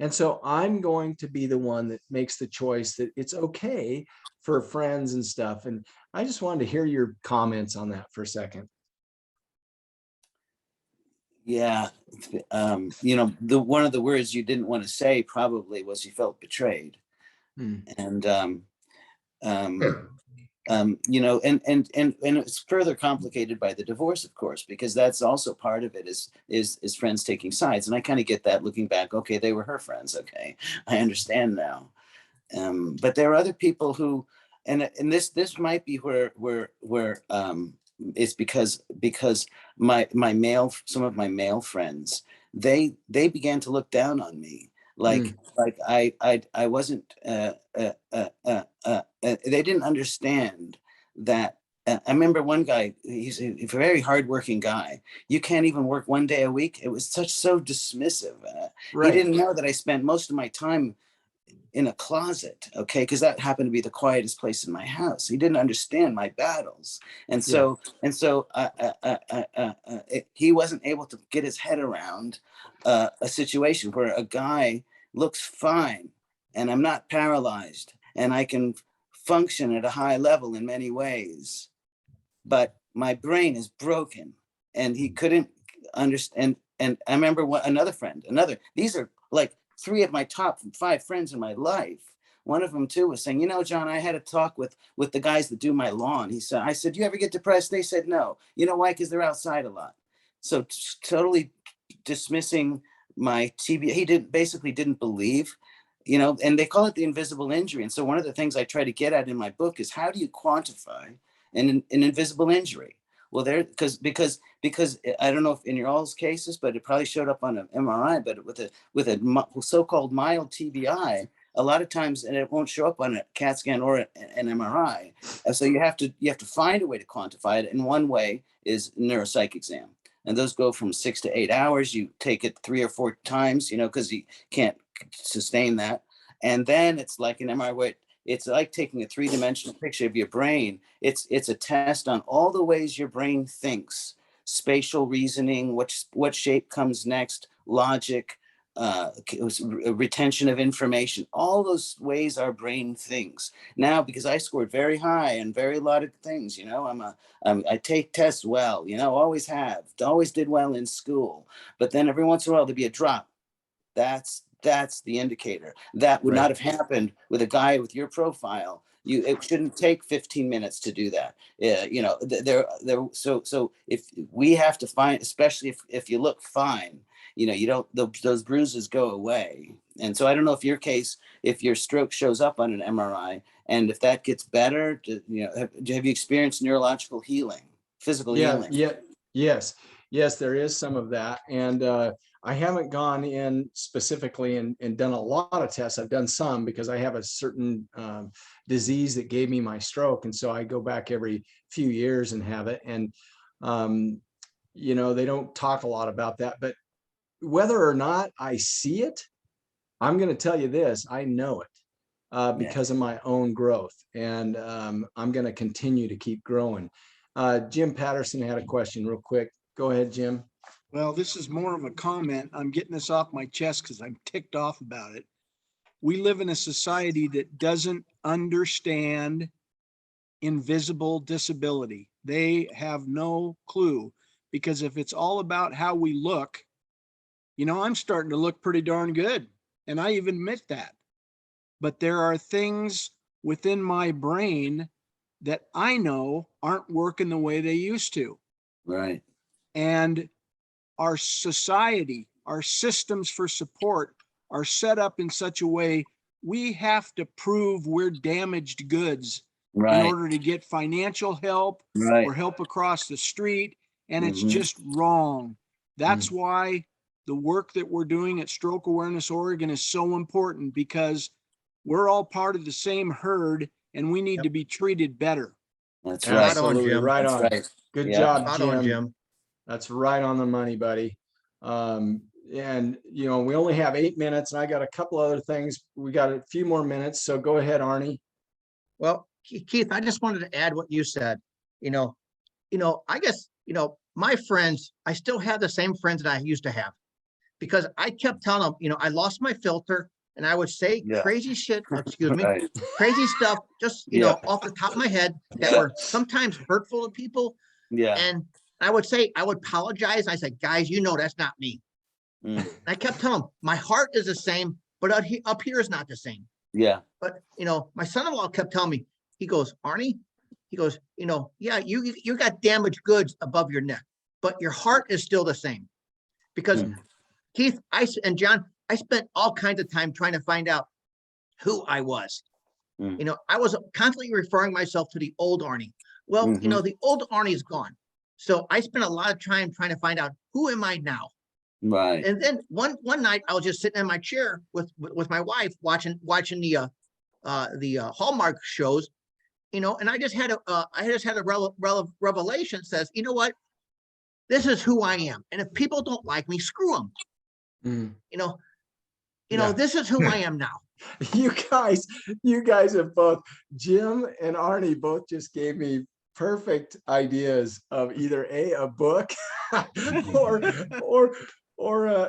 And so I'm going to be the one that makes the choice that it's okay for friends and stuff. And I just wanted to hear your comments on that for a second. Yeah. You know, one of the words you didn't want to say probably was you felt betrayed. And you know, and it's further complicated by the divorce, of course, because that's also part of it is friends taking sides. And I kind of get that looking back. Okay, they were her friends. Okay, I understand now. But there are other people who, and this might be where it's because some of my male friends, they began to look down on me. Like I wasn't they didn't understand that. I remember one guy, he's a very hardworking guy. You can't even work one day a week. It was so dismissive. He didn't know that I spent most of my time in a closet, okay, because that happened to be the quietest place in my house. He didn't understand my battles, and so he wasn't able to get his head around a situation where a guy looks fine, and I'm not paralyzed, and I can function at a high level in many ways, but my brain is broken, and he couldn't understand. And I remember these are like 3 of my top 5 friends in my life. One of them too was saying, you know, John, I had a talk with the guys that do my lawn. I said, you ever get depressed? They said, no. You know why? Because they're outside a lot. So totally dismissing my TB. He didn't believe, you know, and they call it the invisible injury. And so one of the things I try to get at in my book is, how do you quantify an invisible injury? Well, because I don't know if in your all's cases, but it probably showed up on an MRI, but with a so-called mild TBI, a lot of times, and it won't show up on a CAT scan or an MRI. So you have to find a way to quantify it. And one way is neuropsych exam. And those go from 6 to 8 hours. You take it 3 or 4 times, you know, because you can't sustain that. And then it's like an MRI where it's like taking a 3-dimensional picture of your brain. It's a test on all the ways your brain thinks: spatial reasoning, what shape comes next, logic, retention of information. All those ways our brain thinks. Now, because I scored very high and very lot of things, you know, I take tests well, you know, always did well in school. But then every once in a while there'd be a drop. That's the indicator. That would not have happened with a guy with your profile. It shouldn't take 15 minutes to do that. You know, so if we have to find, especially if you look fine, you know, you don't, those bruises go away. And so I don't know if if your stroke shows up on an MRI, and if that gets better, you know, have you experienced neurological healing, physical healing? Yes, there is some of that. And I haven't gone in specifically and done a lot of tests. I've done some because I have a certain disease that gave me my stroke. And so I go back every few years and have it. And, you know, they don't talk a lot about that, but whether or not I see it, I'm going to tell you this, I know it because of my own growth. And I'm going to continue to keep growing. Jim Patterson had a question real quick. Go ahead, Jim. Well, this is more of a comment. I'm getting this off my chest because I'm ticked off about it. We live in a society that doesn't understand invisible disability. They have no clue, because if it's all about how we look, you know, I'm starting to look pretty darn good, and I even admit that. But there are things within my brain that I know aren't working the way they used to. Right. And our society, our systems for support are set up in such a way we have to prove we're damaged goods in order to get financial help or help across the street. And it's just wrong. That's why the work that we're doing at Stroke Awareness Oregon is so important, because we're all part of the same herd and we need to be treated better. That's right. Absolutely, right on. Good job, Spot on, Jim. That's right on the money, buddy. And you know, we only have 8 minutes, and I got a couple other things. We got a few more minutes, so go ahead, Arnie. Well, Keith, I just wanted to add what you said. You know, I guess, you know, my friends, I still have the same friends that I used to have, because I kept telling them, you know, I lost my filter and I would say crazy shit, excuse me, crazy stuff, just, you know, off the top of my head that were sometimes hurtful to people. Yeah. And I would say, I would apologize. I said, guys, you know, that's not me. Mm. And I kept telling them, my heart is the same, but up here is not the same. Yeah. But, you know, my son-in-law kept telling me, he goes, Arnie, he goes, you know, yeah, you got damaged goods above your neck, but your heart is still the same. Because Keith, and John, I spent all kinds of time trying to find out who I was. You know, I was constantly referring myself to the old Arnie. Well, you know, the old Arnie is gone. So I spent a lot of time trying to find out, who am I now? Right. And then one night I was just sitting in my chair with my wife watching the Hallmark shows, you know, and I just had a revelation that says, you know what, this is who I am, and if people don't like me, screw them. You know, this is who I am now. You guys have both, Jim and Arnie both just gave me perfect ideas of either a book or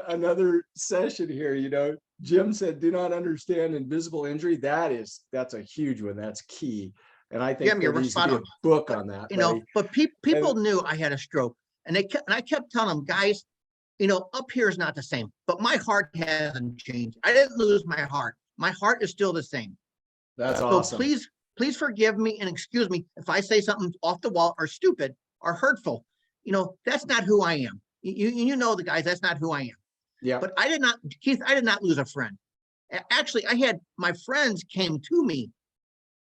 another session here. You know, Jim said, do not understand invisible injury. That's a huge one. That's key. And I think there needs to be a book on that. You know, but people knew I had a stroke, and I kept telling them, guys, you know, up here is not the same, but my heart hasn't changed. I didn't lose my heart. My heart is still the same. That's so awesome. Please forgive me and excuse me if I say something off the wall or stupid or hurtful. You know, that's not who I am. You know, the guys, that's not who I am. Yeah. But Keith, I did not lose a friend. Actually, I had my friends came to me,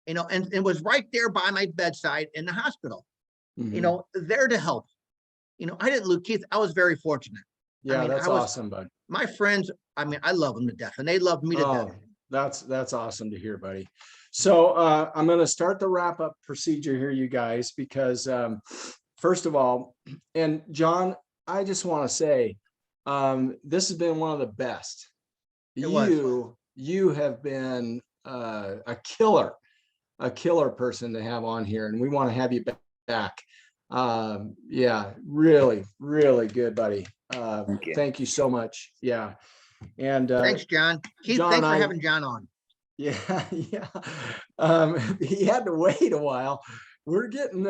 you know, and it was right there by my bedside in the hospital, you know, there to help. You know, I didn't lose Keith. I was very fortunate. Yeah, I mean, that's awesome, bud. My friends, I mean, I love them to death, and they love me to death. That's awesome to hear, buddy. So I'm going to start the wrap up procedure here, you guys, because first of all, and John, I just want to say, this has been one of the best. You have been a killer person to have on here, and we want to have you back. Yeah, really, really good, buddy. Thank you so much. Yeah. And thanks, John. Keith, John, thanks for having John on. Yeah, yeah. He had to wait a while. We're getting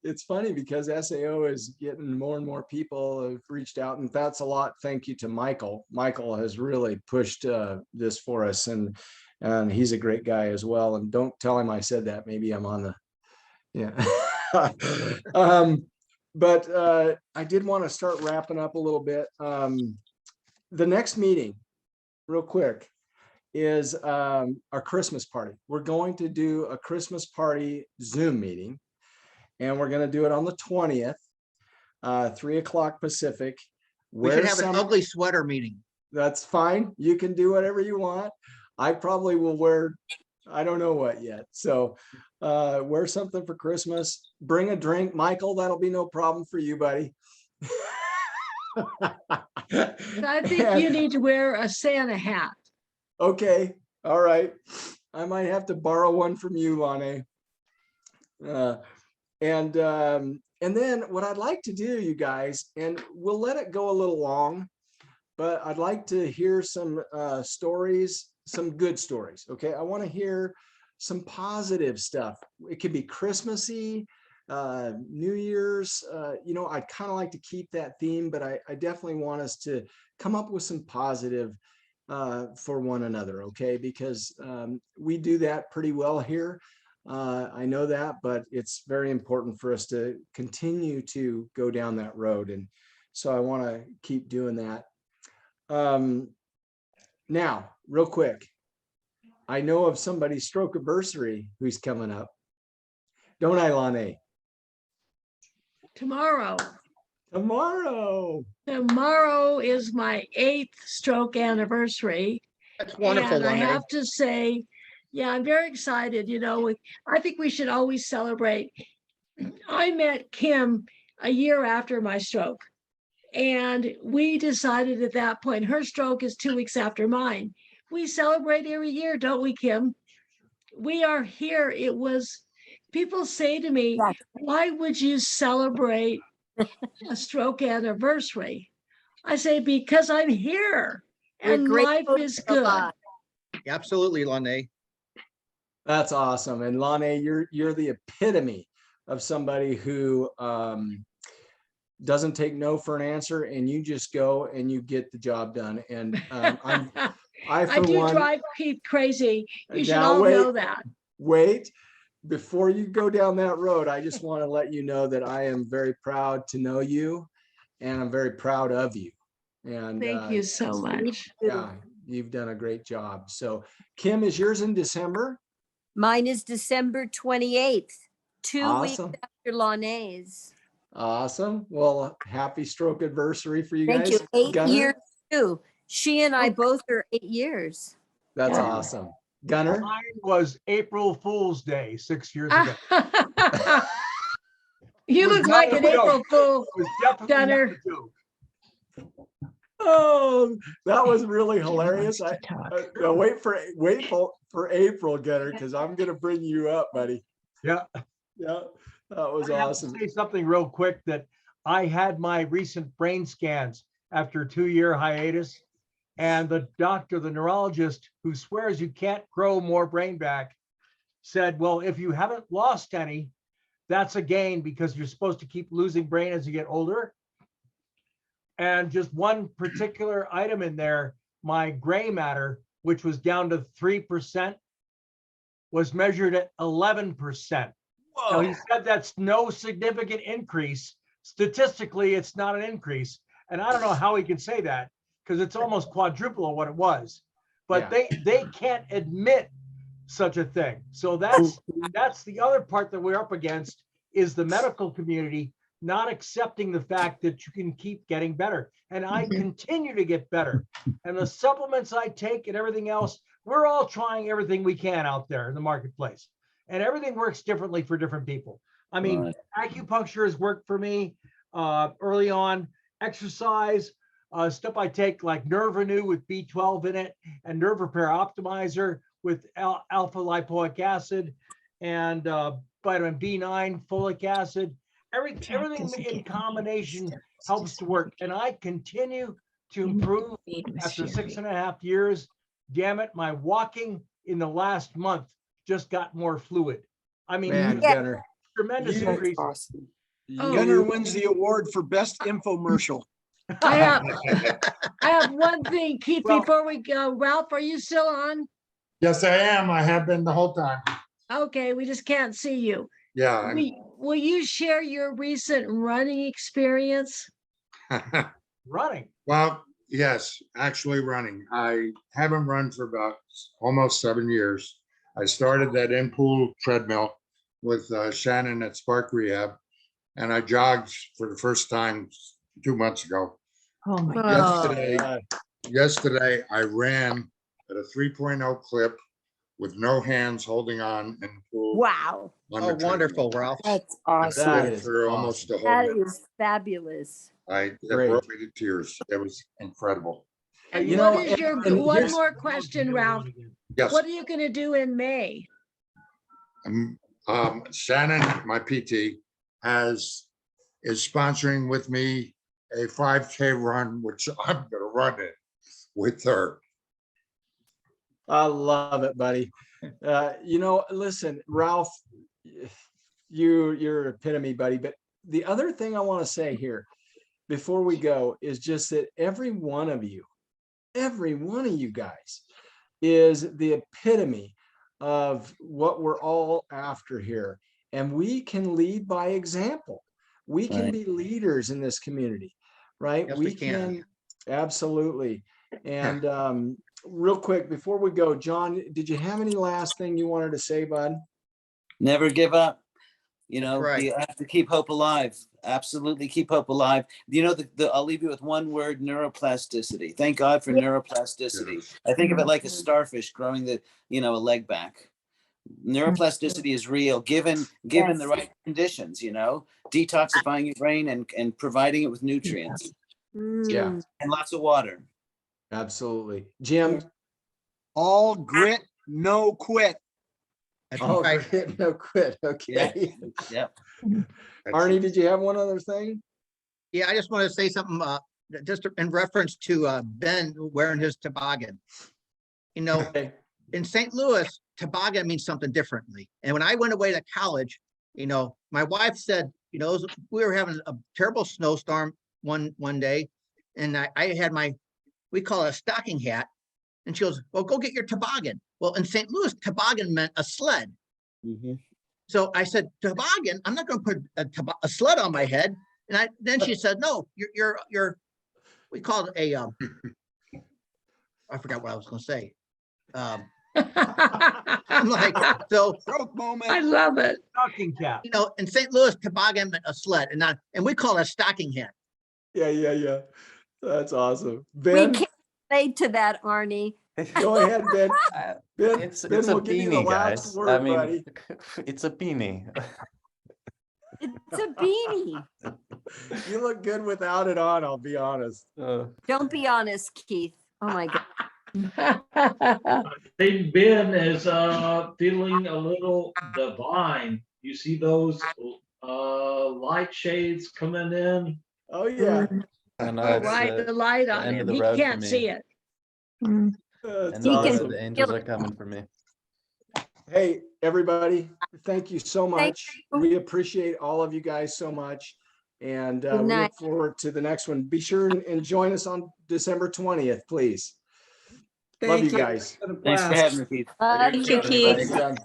it's funny because SAO is getting more and more people have reached out, and that's a lot. Thank you to Michael. Michael has really pushed this for us, and he's a great guy as well. And don't tell him I said that. Maybe I'm on the but I did want to start wrapping up a little bit. The next meeting, real quick, is our Christmas party. We're going to do a Christmas party Zoom meeting, and we're going to do it on the 20th, 3 o'clock Pacific. We should have an ugly sweater meeting. That's fine. You can do whatever you want. I probably will wear, I don't know what yet. So wear something for Christmas. Bring a drink. Michael, that'll be no problem for you, buddy. I think you need to wear a Santa hat. Okay. All right. I might have to borrow one from you, Lonnie. And then what I'd like to do, you guys, and we'll let it go a little long, but I'd like to hear some stories, some good stories. Okay. I want to hear some positive stuff. It could be Christmassy, New Year's, you know, I'd kind of like to keep that theme, but I definitely want us to come up with some positive for one another. Okay. Because we do that pretty well here. I know that, but it's very important for us to continue to go down that road. And so I want to keep doing that. Now, real quick, I know of somebody's stroke anniversary who's coming up. Don't I, Lonnie? Tomorrow. Tomorrow is my 8th stroke anniversary. That's wonderful, And I Lonnie. have to say, yeah, I'm very excited. You know, I think we should always celebrate. I met Kim a year after my stroke, and we decided at that point, her stroke is 2 weeks after mine. We celebrate every year, don't we, Kim? We are here. It was, people say to me, why would you celebrate a stroke anniversary? I say, because I'm here and life is good. Absolutely, Lonnie. That's awesome. And Lonnie, you're the epitome of somebody who doesn't take no for an answer, and you just go and you get the job done. And I I for do one, drive Keith crazy. You should Now, all wait. know that. wait, before you go down that road, I just want to let you know that I am very proud to know you, and I'm very proud of you. And Thank you so much. yeah, you've done a great job. So Kim, is yours in December? Mine is December 28th, 2 weeks Awesome. after Launae's. Awesome. Well, happy stroke anniversary for you Thank guys. you. 8 Gunner? years too. She and I both are 8 years. That's Yeah. awesome. Gunner? Mine was April Fool's Day 6 years ago. You Was look not like a an joke. April Fool. It was definitely not Gunner. a joke. Oh, that was really hilarious. No, wait for April, Gunner, because I'm gonna bring you up, buddy. Yeah. Yeah, that was I have to awesome. say something real quick, that I had my recent brain scans after a 2-year hiatus, and the doctor, the neurologist, who swears you can't grow more brain back, said, well, if you haven't lost any, that's a gain, because you're supposed to keep losing brain as you get older. And just one particular item in there, my gray matter, which was down to 3%, was measured at 11%. Now, he said that's no significant increase. Statistically, it's not an increase. And I don't know how he can say that, because it's almost quadruple of what it was. But they can't admit such a thing. So that's the other part that we're up against, is the medical community not accepting the fact that you can keep getting better. And I continue to get better. And the supplements I take and everything else, we're all trying everything we can out there in the marketplace. And everything works differently for different people. I mean, Right. acupuncture has worked for me early on. Exercise, stuff I take like Nerve Renew with B12 in it, and Nerve Repair Optimizer with alpha lipoic acid, and vitamin B9, folic acid. Everything in combination helps to work. And I continue to improve after 6.5 years. Damn it, my walking in the last month just got more fluid. I mean, Man, Gunner. tremendous You- increase. Gunner wins the award for best infomercial. I have one thing, Keith, Well- before we go. Ralph, are you still on? Yes, I am. I have been the whole time. Okay, we just can't see you. Yeah. I'm- Will you share your recent running experience? Running. Well, yes, actually running. I haven't run for about almost 7 years. I started that in-pool treadmill with Shannon at Spark Rehab, and I jogged for the first time 2 months ago. Oh my Oh. Yesterday, I ran at a 3.0 clip with no hands holding on in the pool. Wow, on Oh, the treadmill. wonderful, Ralph. That's I awesome. did That it is for almost a whole that minute. is fabulous. It Great. brought me to tears. It was incredible. And You what know, is your, and one here's- more question, Ralph. Yes. What are you gonna do in May? Shannon, my PT, is sponsoring with me a 5K run, which I'm gonna run it with her. I love it, buddy. Listen, Ralph, you're epitome, buddy. But the other thing I want to say here before we go is just that every one of you guys is the epitome of what we're all after here. And we can lead by example. We can Right. be leaders in this community, right? Yes, we can. Absolutely. And real quick, before we go, John, did you have any last thing you wanted to say, bud? Never give up. You know, Right. you have to keep hope alive. Absolutely keep hope alive. You know, I'll leave you with one word: neuroplasticity. Thank God for neuroplasticity. Yes. I think of it like a starfish growing a leg back. Neuroplasticity is real, given Yes. the right conditions. Detoxifying your brain and providing it with nutrients Yeah. Mm. and lots of water. Absolutely. Jim? All grit, no quit. That's Oh, right. great. No quit. Okay. Yep. Arnie, did you have one other thing? Yeah, I just want to say something, just in reference to Ben wearing his toboggan. You know, Okay. in St. Louis, toboggan means something differently. And when I went away to college, my wife said, you know, we were having a terrible snowstorm one day. And I had we call it a stocking hat. And she goes, well, go get your toboggan. Well, in St. Louis, toboggan meant a sled. So I said, toboggan, I'm not going to put a sled on my head. And then she said, no, we call it a, I forgot what I was going to say. I'm like, so Stroke moment. I love it. Stocking cap. you know, in St. Louis, toboggan meant a sled, and we call it a stocking hat. Yeah. That's awesome. We Ben, can't relate to that, Arnie. go ahead, Ben. Ben, It's Ben, a we'll give you the beanie, last guys. word, I mean, buddy. it's a beanie. It's a beanie. You look good without it on, I'll be honest. Don't be honest, Keith. Oh my God. I think Ben is feeling a little divine. You see those light shades coming in? Oh, yeah. I know Oh, it's right, the light on end of him. the He road for can't me. see it. That's and He can awesome. the angels are coming for me. Hey, everybody, thank you so Thank much. you. We appreciate all of you guys so much. And we look night. forward to the next one. Be sure and join us on December 20th, please. Love Thank you guys. Thanks for having me, Keith. Love Thank you, you. Keith. Thanks, John.